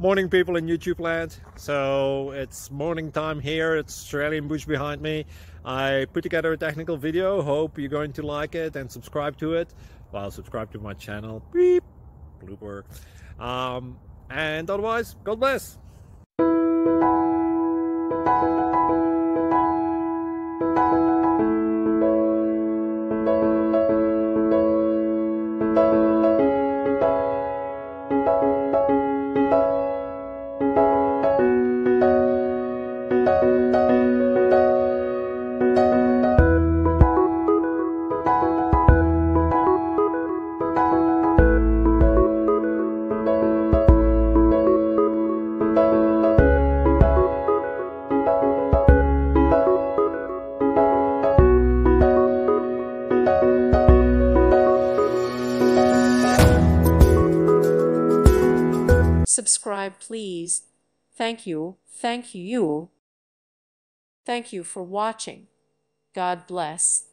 Morning, people in YouTube land. So it's morning time here. It's Australian bush behind me. I put together a technical video. Hope you're going to like it and subscribe to it. Well, subscribe to my channel. Beep. Blooper. And otherwise, God bless. Subscribe, please. Thank you. Thank you. Thank you for watching. God bless.